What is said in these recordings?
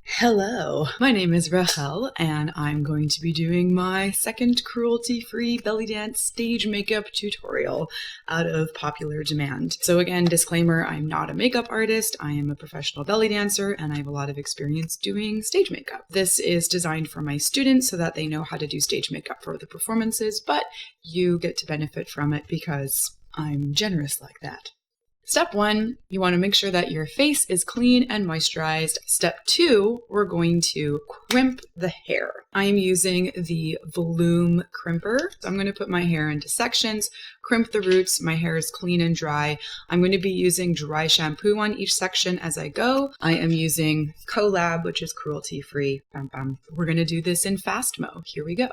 Hello, my name is Rahel, and I'm going to be doing my second cruelty-free belly dance stage makeup tutorial out of popular demand. So again, disclaimer, I'm not a makeup artist, I am a professional belly dancer, and I have a lot of experience doing stage makeup. This is designed for my students so that they know how to do stage makeup for the performances, but you get to benefit from it because I'm generous like that. Step 1, you want to make sure that your face is clean and moisturized. Step 2, we're going to crimp the hair. I am using the volume crimper. So I'm going to put my hair into sections, crimp the roots. My hair is clean and dry. I'm going to be using dry shampoo on each section as I go. I am using Collab, which is cruelty free. Bam, bam. We're going to do this in fast mo. Here we go.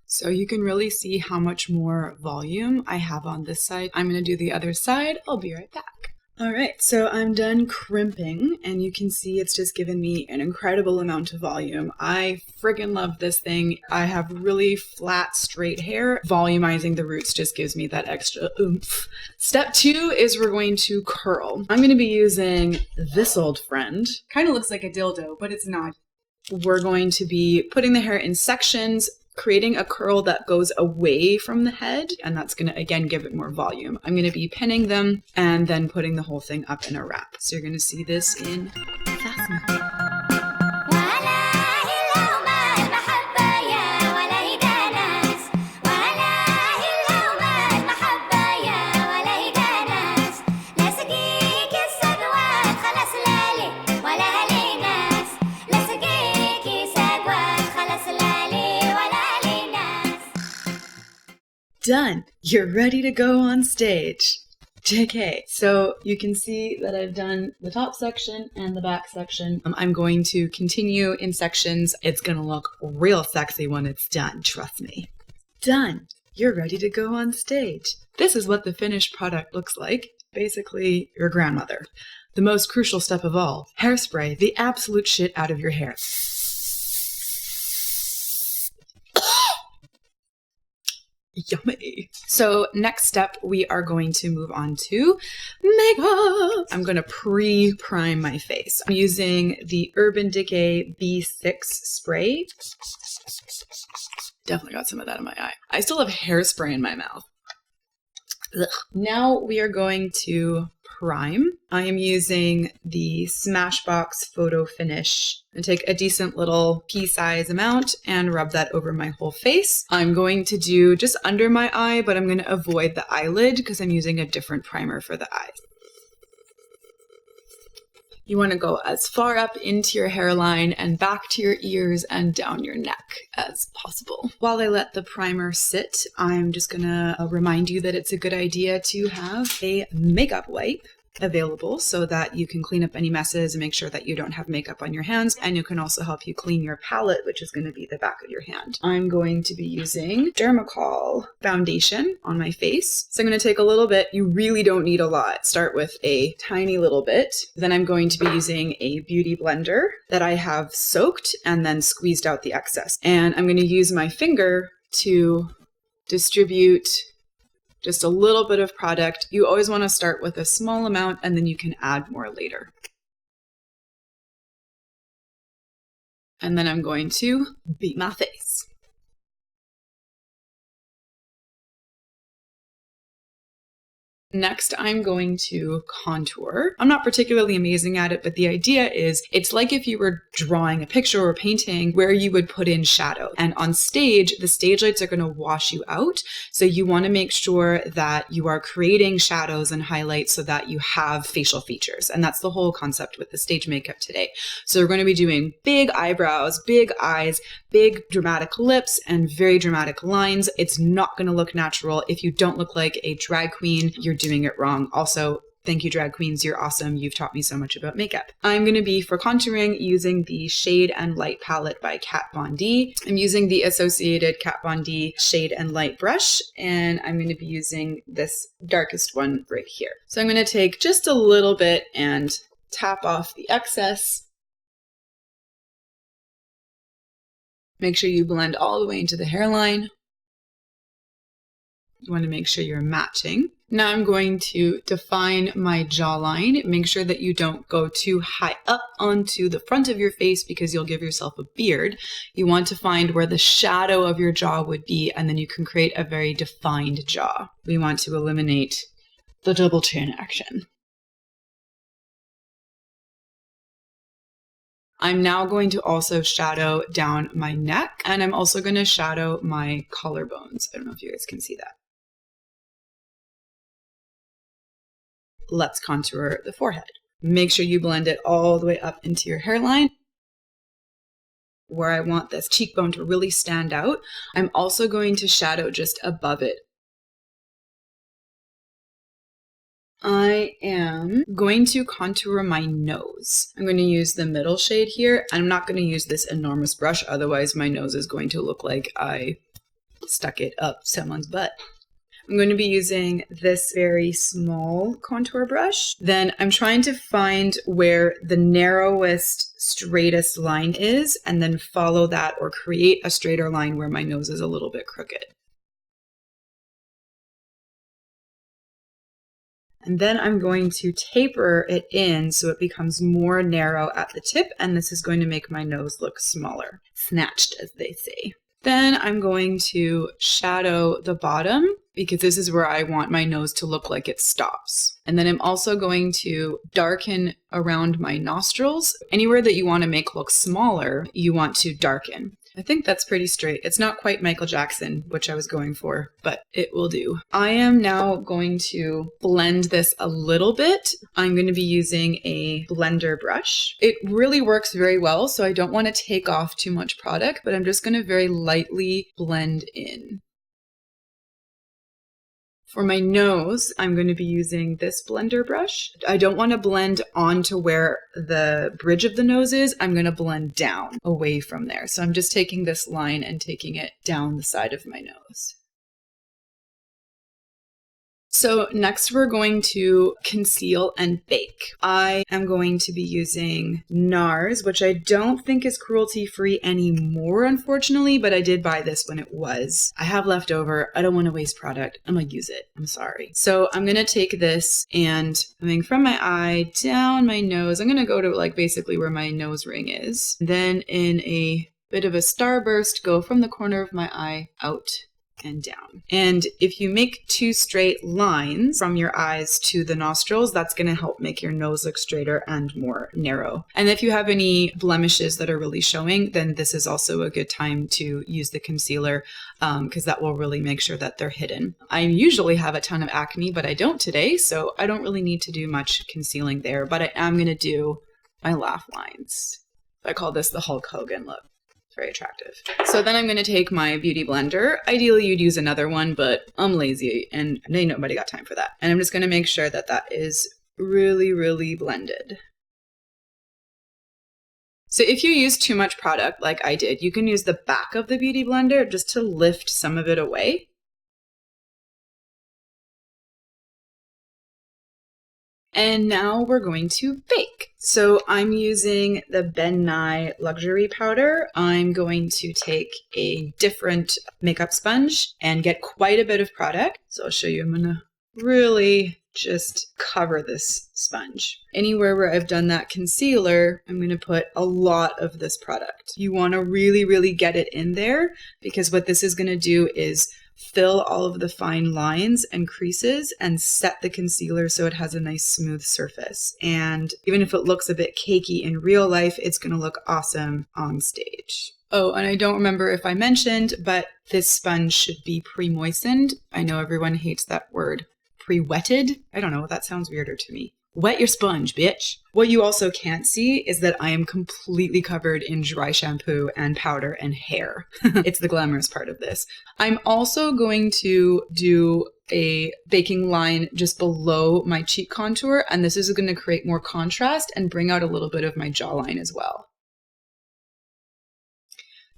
So you can really see how much more volume I have on this side. I'm going to do the other side. I'll be right back. All right, so I'm done crimping and you can see it's just given me an incredible amount of volume. I friggin' love this thing. I have really flat, straight hair. Volumizing the roots just gives me that extra oomph. Step 2 is we're going to curl. I'm going to be using this old friend. Kind of looks like a dildo, but it's not. We're going to be putting the hair in sections, creating a curl that goes away from the head, and that's going to again give it more volume. I'm going to be pinning them and then putting the whole thing up in a wrap. So you're going to see this in fast mo. Done. You're ready to go on stage. JK. So you can see that I've done the top section and the back section. I'm going to continue in sections. It's going to look real sexy when it's done. Trust me. Done. You're ready to go on stage. This is what the finished product looks like. Basically, your grandmother. The most crucial step of all, hairspray the absolute shit out of your hair. Yummy. So next step, we are going to move on to makeup. I'm going to pre-prime my face. I'm using the Urban Decay B6 spray. Definitely got some of that in my eye. I still have hairspray in my mouth. Ugh. Now we are going to prime. I am using the Smashbox Photo Finish and take a decent little pea-size amount and rub that over my whole face. I'm going to do just under my eye, but I'm going to avoid the eyelid because I'm using a different primer for the eyes. You want to go as far up into your hairline and back to your ears and down your neck as possible. While I let the primer sit, I'm just going to remind you that it's a good idea to have a makeup wipe available so that you can clean up any messes and make sure that you don't have makeup on your hands, and it can also help you clean your palette, which is going to be the back of your hand. I'm going to be using Dermacol foundation on my face. So I'm going to take a little bit. You really don't need a lot. Start with a tiny little bit. Then I'm going to be using a beauty blender that I have soaked and then squeezed out the excess. And I'm going to use my finger to distribute just a little bit of product. You always want to start with a small amount and then you can add more later. And then I'm going to beat my face. Next, I'm going to contour. I'm not particularly amazing at it, but the idea is it's like if you were drawing a picture or painting where you would put in shadow. And on stage, the stage lights are going to wash you out. So you want to make sure that you are creating shadows and highlights so that you have facial features. And that's the whole concept with the stage makeup today. So we're going to be doing big eyebrows, big eyes, big dramatic lips, and very dramatic lines. It's not going to look natural. If you don't look like a drag queen, you're doing it wrong. Also, Thank you, drag queens. You're awesome. You've taught me so much about makeup. I'm going to be, for contouring, using the Shade and Light palette by Kat Von D. I'm using the associated Kat Von D Shade and Light brush, and I'm going to be using this darkest one right here. So I'm going to take just a little bit and tap off the excess. Make sure you blend all the way into the hairline. You want to make sure you're matching. Now I'm going to define my jawline. Make sure that you don't go too high up onto the front of your face because you'll give yourself a beard. You want to find where the shadow of your jaw would be, and then you can create a very defined jaw. We want to eliminate the double chin action. I'm now going to also shadow down my neck, and I'm also going to shadow my collarbones. I don't know if you guys can see that. Let's contour the forehead. Make sure you blend it all the way up into your hairline. Where I want this cheekbone to really stand out, I'm also going to shadow just above it. I am going to contour my nose. I'm going to use the middle shade here. I'm not going to use this enormous brush, otherwise my nose is going to look like I stuck it up someone's butt. I'm going to be using this very small contour brush. Then I'm trying to find where the narrowest, straightest line is, and then follow that or create a straighter line where my nose is a little bit crooked. And then I'm going to taper it in so it becomes more narrow at the tip, and this is going to make my nose look smaller. Snatched, as they say. Then I'm going to shadow the bottom because this is where I want my nose to look like it stops. And then I'm also going to darken around my nostrils. Anywhere that you want to make look smaller, you want to darken. I think that's pretty straight. It's not quite Michael Jackson, which I was going for, but it will do. I am now going to blend this a little bit. I'm going to be using a blender brush. It really works very well, so I don't want to take off too much product, but I'm just going to very lightly blend in. For my nose, I'm going to be using this blender brush. I don't want to blend onto where the bridge of the nose is. I'm going to blend down away from there. So I'm just taking this line and taking it down the side of my nose. So next we're going to conceal and bake. I am going to be using NARS, which I don't think is cruelty free anymore, unfortunately, but I did buy this when it was. I have leftover. I don't want to waste product. I'm going to use it. I'm sorry. So I'm going to take this and coming from my eye down my nose, I'm going to go to like basically where my nose ring is. Then in a bit of a starburst, go from the corner of my eye out and down. And if you make two straight lines from your eyes to the nostrils, that's going to help make your nose look straighter and more narrow. And if you have any blemishes that are really showing, then this is also a good time to use the concealer because that will really make sure that they're hidden. I usually have a ton of acne, but I don't today, so I don't really need to do much concealing there, but I am going to do my laugh lines. I call this the Hulk Hogan look. Very attractive. So then I'm going to take my beauty blender. Ideally you'd use another one, but I'm lazy and ain't nobody got time for that. And I'm just going to make sure that that is really, really blended. So if you use too much product like I did, you can use the back of the beauty blender just to lift some of it away. And now we're going to bake. So I'm using the Ben Nye Luxury Powder. I'm going to take a different makeup sponge and get quite a bit of product. So I'll show you, I'm gonna really just cover this sponge. Anywhere where I've done that concealer, I'm gonna put a lot of this product. You wanna really, really get it in there because what this is gonna do is fill all of the fine lines and creases and set the concealer so it has a nice smooth surface. And even if it looks a bit cakey in real life, it's going to look awesome on stage. Oh, and I don't remember if I mentioned, but this sponge should be pre-moistened. I know everyone hates that word. Pre-wetted? I don't know, that sounds weirder to me. Wet your sponge, bitch. What you also can't see is that I am completely covered in dry shampoo and powder and hair. It's the glamorous part of this. I'm also going to do a baking line just below my cheek contour, and this is going to create more contrast and bring out a little bit of my jawline as well.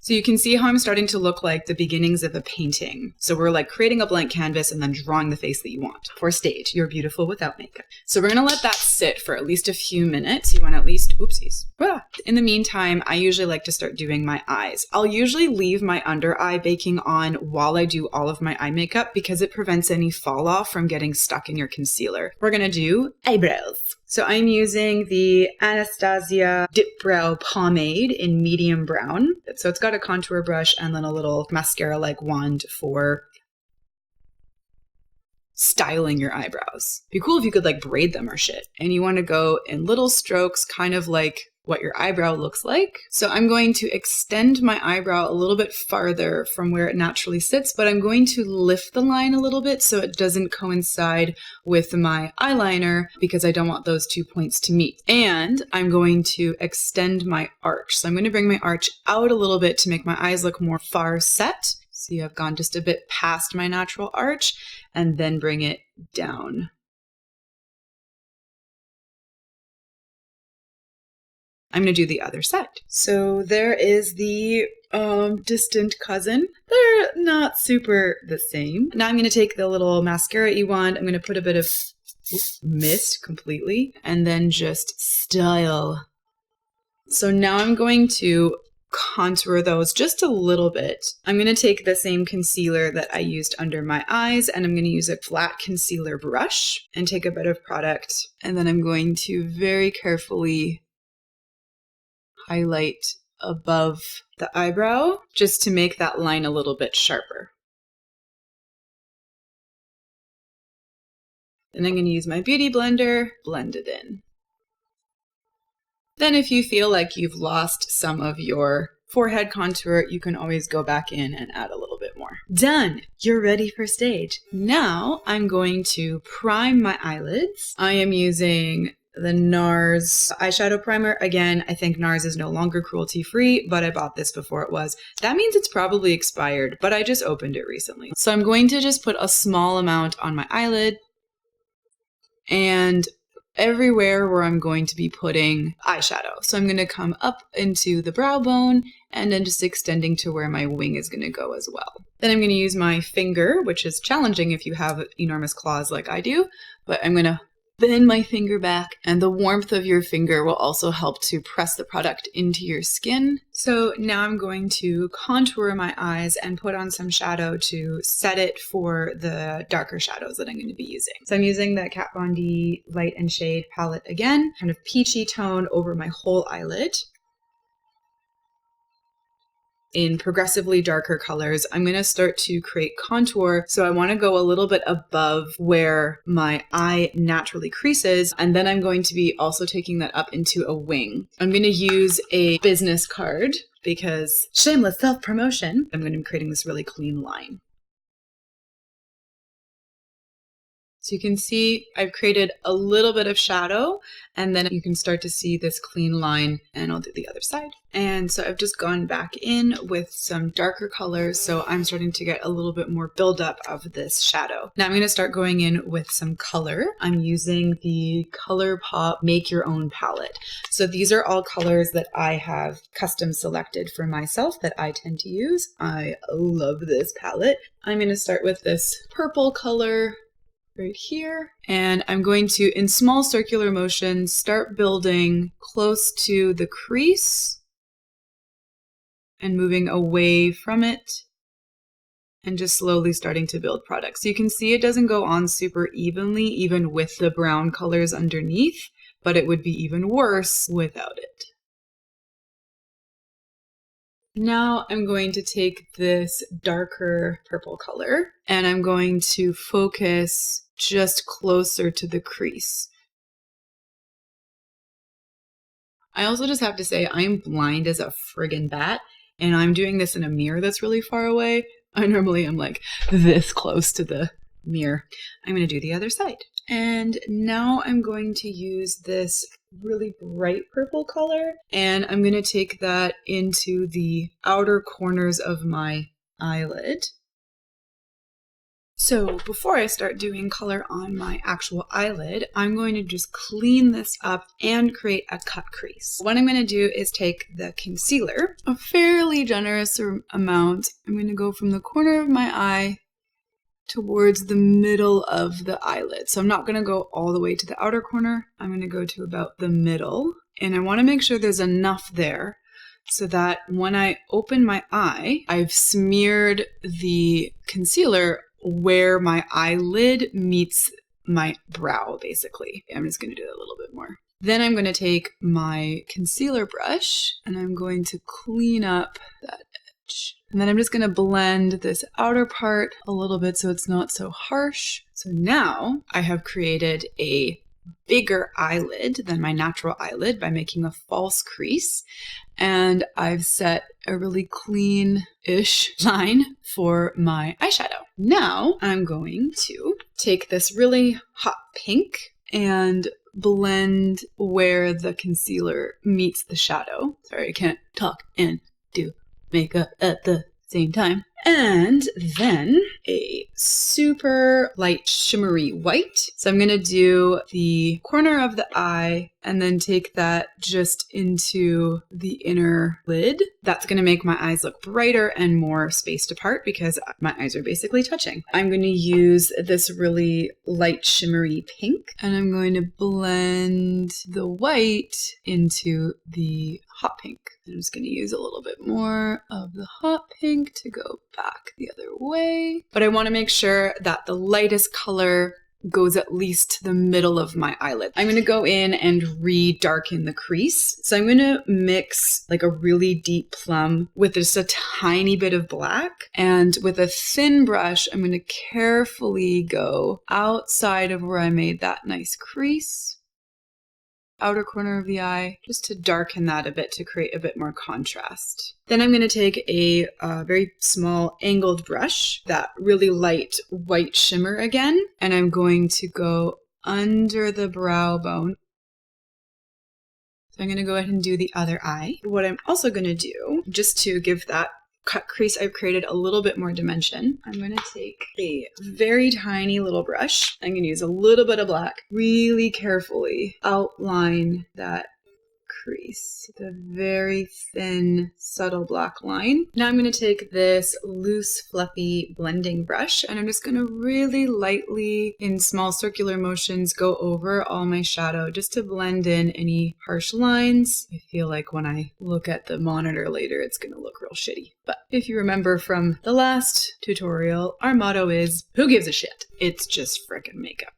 So you can see how I'm starting to look like the beginnings of a painting. So we're like creating a blank canvas and then drawing the face that you want. For stage, you're beautiful without makeup. So we're gonna let that sit for at least a few minutes. You want at least, oopsies. In the meantime, I usually like to start doing my eyes. I'll usually leave my under eye baking on while I do all of my eye makeup because it prevents any fall off from getting stuck in your concealer. We're gonna do eyebrows. So I'm using the Anastasia Dip Brow Pomade in medium brown. So it's got a contour brush and then a little mascara-like wand for styling your eyebrows. It'd be cool if you could like braid them or shit. And you want to go in little strokes, kind of like what your eyebrow looks like. So I'm going to extend my eyebrow a little bit farther from where it naturally sits, but I'm going to lift the line a little bit so it doesn't coincide with my eyeliner because I don't want those 2 points to meet. And I'm going to extend my arch. So I'm going to bring my arch out a little bit to make my eyes look more far set. See, I've gone just a bit past my natural arch and then bring it down. I'm going to do the other side. So there is the distant cousin. They're not super the same. Now I'm going to take the little mascara wand. I'm going to put a bit of mist completely and then just style. So now I'm going to contour those just a little bit. I'm going to take the same concealer that I used under my eyes and I'm going to use a flat concealer brush and take a bit of product. And then I'm going to very carefully highlight above the eyebrow just to make that line a little bit sharper. Then I'm going to use my beauty blender, blend it in. Then if you feel like you've lost some of your forehead contour, you can always go back in and add a little bit more. Done! You're ready for stage. Now I'm going to prime my eyelids. I am using the NARS eyeshadow primer. Again, I think NARS is no longer cruelty free, but I bought this before it was. That means it's probably expired, but I just opened it recently. So I'm going to just put a small amount on my eyelid and everywhere where I'm going to be putting eyeshadow. So I'm going to come up into the brow bone and then just extending to where my wing is going to go as well. Then I'm going to use my finger, which is challenging if you have enormous claws like I do, but I'm going to bend my finger back, and the warmth of your finger will also help to press the product into your skin. So now I'm going to contour my eyes and put on some shadow to set it for the darker shadows that I'm going to be using. So I'm using the Kat Von D Light and Shade palette again, kind of peachy tone over my whole eyelid. In progressively darker colors, I'm going to start to create contour. So I want to go a little bit above where my eye naturally creases. And then I'm going to be also taking that up into a wing. I'm going to use a business card because shameless self-promotion. I'm going to be creating this really clean line. So you can see I've created a little bit of shadow and then you can start to see this clean line, and I'll do the other side. And so I've just gone back in with some darker colors. So I'm starting to get a little bit more buildup of this shadow. Now I'm going to start going in with some color. I'm using the ColourPop Make Your Own palette. So these are all colors that I have custom selected for myself that I tend to use. I love this palette. I'm going to start with this purple color right here. And I'm going to, in small circular motions, start building close to the crease and moving away from it and just slowly starting to build product. So you can see it doesn't go on super evenly, even with the brown colors underneath, but it would be even worse without it. Now I'm going to take this darker purple color and I'm going to focus just closer to the crease. I also just have to say I'm blind as a friggin' bat, and I'm doing this in a mirror that's really far away. I normally am like this close to the mirror. I'm going to do the other side. And now I'm going to use this really bright purple color, and I'm going to take that into the outer corners of my eyelid. So before I start doing color on my actual eyelid, I'm going to just clean this up and create a cut crease. What I'm going to do is take the concealer, a fairly generous amount. I'm going to go from the corner of my eye towards the middle of the eyelid. So I'm not going to go all the way to the outer corner. I'm going to go to about the middle. And I want to make sure there's enough there so that when I open my eye, I've smeared the concealer where my eyelid meets my brow, basically. I'm just going to do it a little bit more. Then I'm going to take my concealer brush and I'm going to clean up that edge. And then I'm just going to blend this outer part a little bit so it's not so harsh. So now I have created a bigger eyelid than my natural eyelid by making a false crease. And I've set a really clean-ish line for my eyeshadow. Now I'm going to take this really hot pink and blend where the concealer meets the shadow. Sorry, I can't talk and do makeup at the same time. And then a super light shimmery white. So I'm going to do the corner of the eye and then take that just into the inner lid. That's going to make my eyes look brighter and more spaced apart because my eyes are basically touching. I'm going to use this really light shimmery pink and I'm going to blend the white into the hot pink. I'm just going to use a little bit more of the hot pink to go back the other way. But I want to make sure that the lightest color goes at least to the middle of my eyelid. I'm going to go in and re-darken the crease. So I'm going to mix like a really deep plum with just a tiny bit of black. And with a thin brush, I'm going to carefully go outside of where I made that nice crease. Outer corner of the eye, just to darken that a bit to create a bit more contrast. Then I'm going to take a very small angled brush, that really light white shimmer again, and I'm going to go under the brow bone. So I'm going to go ahead and do the other eye. What I'm also going to do, just to give that cut crease I've created a little bit more dimension, I'm going to take a very tiny little brush. I'm going to use a little bit of black, really carefully outline that crease, the very thin, subtle black line. Now I'm going to take this loose, fluffy blending brush and I'm just going to really lightly, in small circular motions, go over all my shadow just to blend in any harsh lines. I feel like when I look at the monitor later, it's going to look real shitty. But if you remember from the last tutorial, our motto is, who gives a shit? It's just frickin' makeup.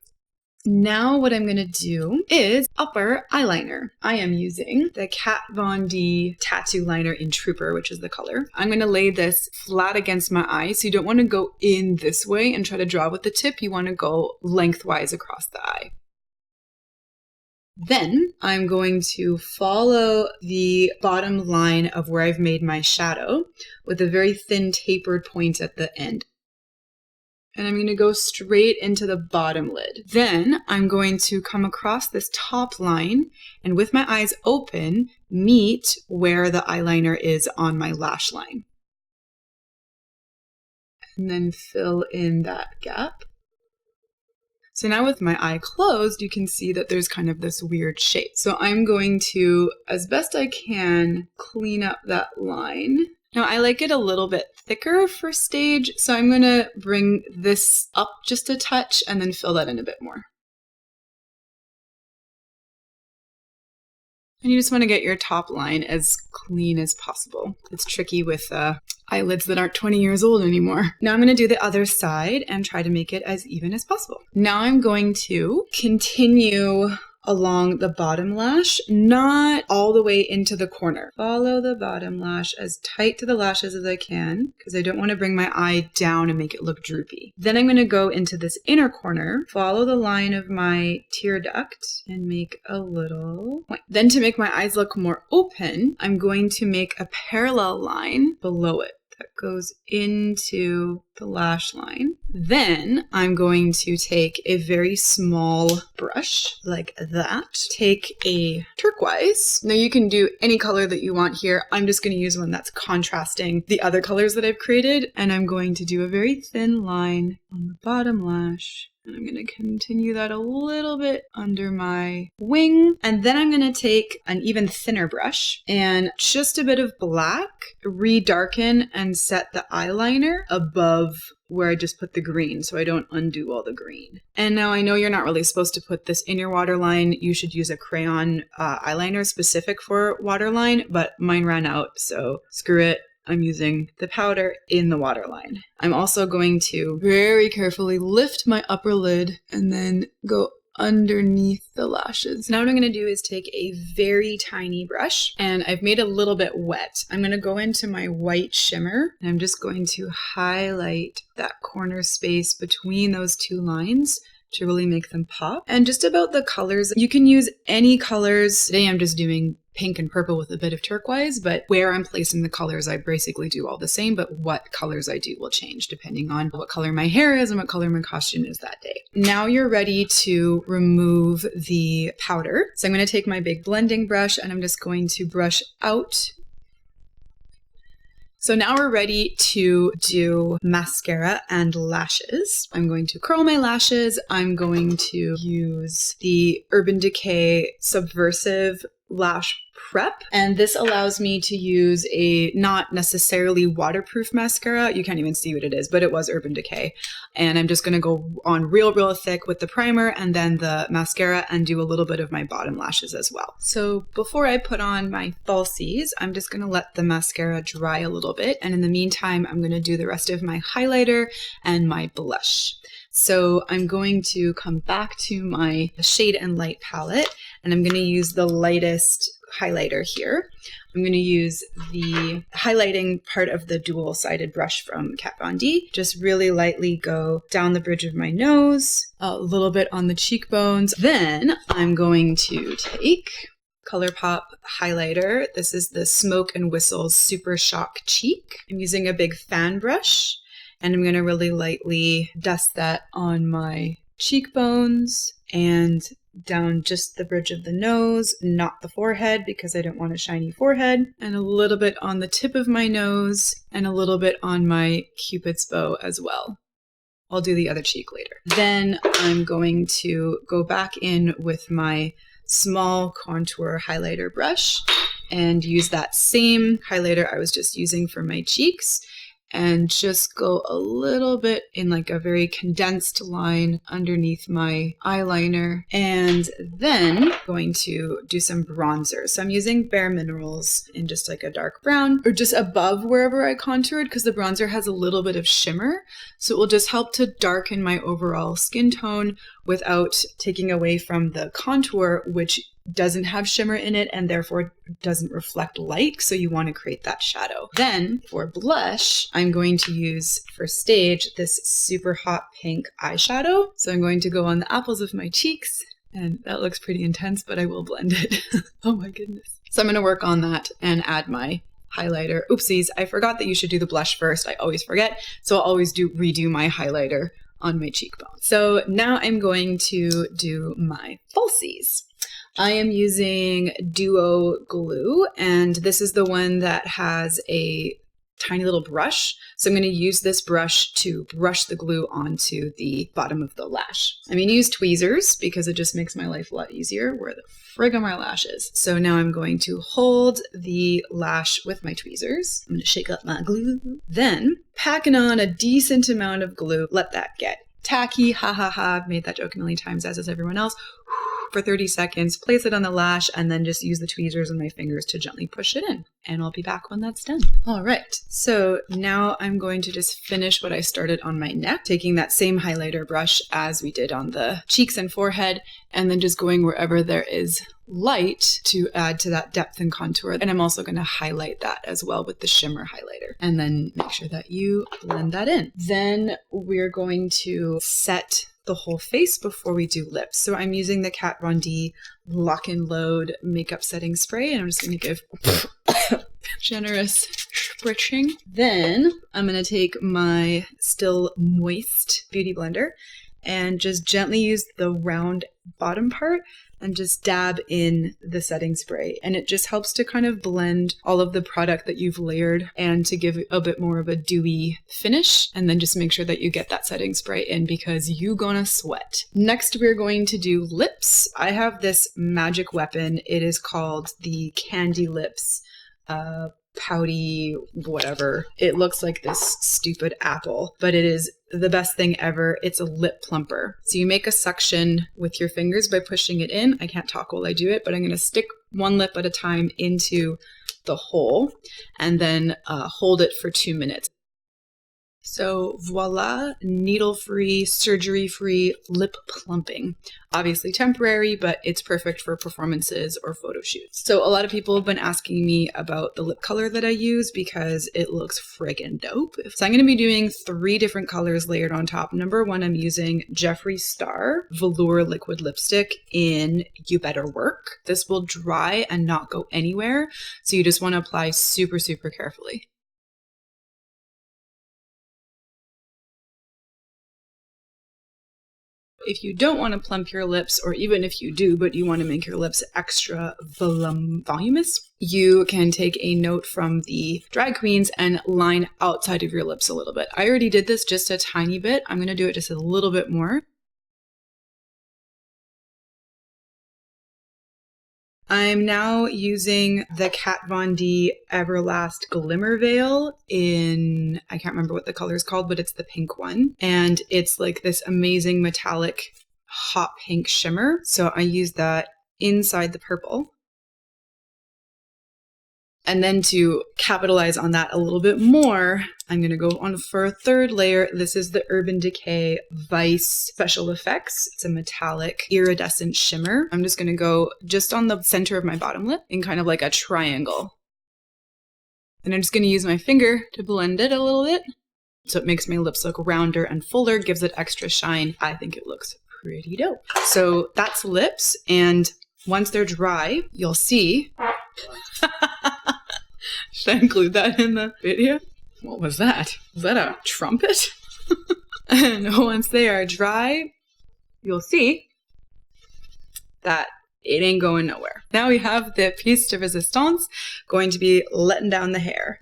Now what I'm going to do is upper eyeliner. I am using the Kat Von D Tattoo Liner in Trooper, which is the color. I'm going to lay this flat against my eye. So you don't want to go in this way and try to draw with the tip. You want to go lengthwise across the eye. Then I'm going to follow the bottom line of where I've made my shadow with a very thin tapered point at the end. And I'm going to go straight into the bottom lid. Then I'm going to come across this top line and with my eyes open, meet where the eyeliner is on my lash line. And then fill in that gap. So now with my eye closed, you can see that there's kind of this weird shape. So I'm going to, as best I can, clean up that line. Now I like it a little bit thicker for stage, so I'm going to bring this up just a touch and then fill that in a bit more. And you just want to get your top line as clean as possible. It's tricky with eyelids that aren't 20 years old anymore. Now I'm going to do the other side and try to make it as even as possible. Now I'm going to continue along the bottom lash, not all the way into the corner. Follow the bottom lash as tight to the lashes as I can because I don't want to bring my eye down and make it look droopy. Then I'm going to go into this inner corner, follow the line of my tear duct and make a little point. Then to make my eyes look more open, I'm going to make a parallel line below it that goes into the lash line. Then I'm going to take a very small brush like that. Take a turquoise. Now you can do any color that you want here. I'm just going to use one that's contrasting the other colors that I've created. And I'm going to do a very thin line on the bottom lash. And I'm going to continue that a little bit under my wing. And then I'm going to take an even thinner brush and just a bit of black, redarken and set the eyeliner above where I just put the green so I don't undo all the green. And now I know you're not really supposed to put this in your waterline. You should use a crayon eyeliner specific for waterline, but mine ran out, so screw it. I'm using the powder in the waterline. I'm also going to very carefully lift my upper lid and then go underneath the lashes. Now what I'm going to do is take a very tiny brush, and I've made a little bit wet. I'm going to go into my white shimmer and I'm just going to highlight that corner space between those two lines to really make them pop. And just about the colors, you can use any colors. Today I'm just doing pink and purple with a bit of turquoise, but where I'm placing the colors, I basically do all the same, but what colors I do will change depending on what color my hair is and what color my costume is that day. Now you're ready to remove the powder. So I'm going to take my big blending brush and I'm just going to brush out. So now we're ready to do mascara and lashes. I'm going to curl my lashes. I'm going to use the Urban Decay Subversive Lash Prep, and this allows me to use a not necessarily waterproof mascara. You can't even see what it is, but it was Urban Decay. And I'm just going to go on real thick with the primer and then the mascara and do a little bit of my bottom lashes as well. So before I put on my falsies, I'm just going to let the mascara dry a little bit. And in the meantime, I'm going to do the rest of my highlighter and my blush. So I'm going to come back to my Shade and Light palette, and I'm going to use the lightest highlighter here. I'm going to use the highlighting part of the dual-sided brush from Kat Von D. Just really lightly go down the bridge of my nose, a little bit on the cheekbones. Then I'm going to take ColourPop highlighter. This is the Smoke and Whistles Super Shock Cheek. I'm using a big fan brush, and I'm going to really lightly dust that on my cheekbones and down just the bridge of the nose, not the forehead because I don't want a shiny forehead, and a little bit on the tip of my nose and a little bit on my Cupid's bow as well. I'll do the other cheek later. Then I'm going to go back in with my small contour highlighter brush and use that same highlighter I was just using for my cheeks and just go a little bit in like a very condensed line underneath my eyeliner. And then going to do some bronzer. So I'm using Bare Minerals in just like a dark brown or just above wherever I contoured because the bronzer has a little bit of shimmer. So it will just help to darken my overall skin tone without taking away from the contour, which doesn't have shimmer in it and therefore doesn't reflect light, so you want to create that shadow. Then for blush, I'm going to use for stage this super hot pink eyeshadow. So I'm going to go on the apples of my cheeks, and that looks pretty intense, but I will blend it. Oh my goodness. So I'm going to work on that and add my highlighter. Oopsies, I forgot that you should do the blush first. I always forget, so I'll always redo my highlighter on my cheekbone. So now I'm going to do my falsies. I am using Duo Glue, and this is the one that has a tiny little brush. So I'm going to use this brush to brush the glue onto the bottom of the lash. I'm going to use tweezers because it just makes my life a lot easier. Where the frig are my lashes? So now I'm going to hold the lash with my tweezers. I'm going to shake up my glue. Then packing on a decent amount of glue. Let that get tacky. Ha ha ha. I've made that joke a million times, as has everyone else. For 30 seconds, place it on the lash, and then just use the tweezers and my fingers to gently push it in. And I'll be back when that's done. All right, so now I'm going to just finish what I started on my neck, taking that same highlighter brush as we did on the cheeks and forehead, and then just going wherever there is light to add to that depth and contour. And I'm also going to highlight that as well with the shimmer highlighter, and then make sure that you blend that in. Then we're going to set the whole face before we do lips. So I'm using the Kat Von D Lock and Load makeup setting spray, and I'm just going to give generous spritzing. Then I'm going to take my still moist beauty blender and just gently use the round bottom part and just dab in the setting spray. And it just helps to kind of blend all of the product that you've layered and to give a bit more of a dewy finish. And then just make sure that you get that setting spray in because you're gonna sweat. Next, we're going to do lips. I have this magic weapon. It is called the Candy Lips pouty whatever. It looks like this stupid apple, but it is the best thing ever. It's a lip plumper. So you make a suction with your fingers by pushing it in. I can't talk while I do it, but I'm going to stick one lip at a time into the hole and then hold it for 2 minutes. So voila, needle-free, surgery-free lip plumping. Obviously temporary, but it's perfect for performances or photo shoots. So a lot of people have been asking me about the lip color that I use because it looks friggin' dope. So I'm going to be doing 3 different colors layered on top. Number 1, I'm using Jeffree Star Velour Liquid Lipstick in You Better Work. This will dry and not go anywhere, so you just want to apply super, super carefully. If you don't want to plump your lips, or even if you do, but you want to make your lips extra voluminous, you can take a note from the drag queens and line outside of your lips a little bit. I already did this just a tiny bit. I'm going to do it just a little bit more. I'm now using the Kat Von D Everlast Glimmer Veil in, I can't remember what the color is called, but it's the pink one. And it's like this amazing metallic hot pink shimmer. So I use that inside the purple. And then to capitalize on that a little bit more, I'm going to go on for a 3rd layer. This is the Urban Decay Vice Special Effects. It's a metallic iridescent shimmer. I'm just going to go just on the center of my bottom lip in kind of like a triangle. And I'm just going to use my finger to blend it a little bit. So it makes my lips look rounder and fuller, gives it extra shine. I think it looks pretty dope. So that's lips. And once they're dry, you'll see... Should I include that in the video? What was that? Was that a trumpet? And once they are dry, you'll see that it ain't going nowhere. Now we have the piece de resistance going to be letting down the hair.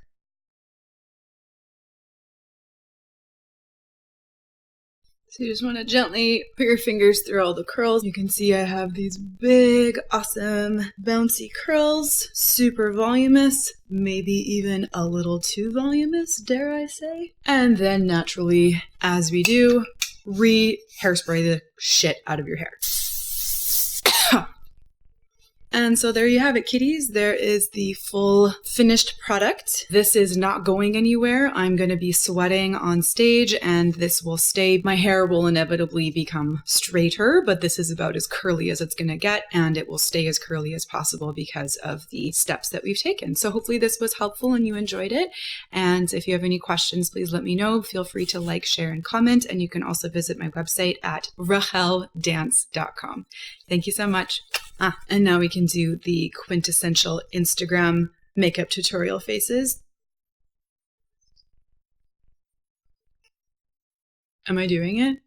So you just want to gently put your fingers through all the curls. You can see I have these big, awesome, bouncy curls, super voluminous, maybe even a little too voluminous, dare I say. And then naturally, as we do, hairspray the shit out of your hair. And so there you have it, kitties. There is the full finished product. This is not going anywhere. I'm going to be sweating on stage and this will stay. My hair will inevitably become straighter, but this is about as curly as it's going to get, and it will stay as curly as possible because of the steps that we've taken. So hopefully this was helpful and you enjoyed it. And if you have any questions, please let me know. Feel free to like, share, and comment. And you can also visit my website at rahel.dance.com. Thank you so much. And now we can do the quintessential Instagram makeup tutorial faces. Am I doing it?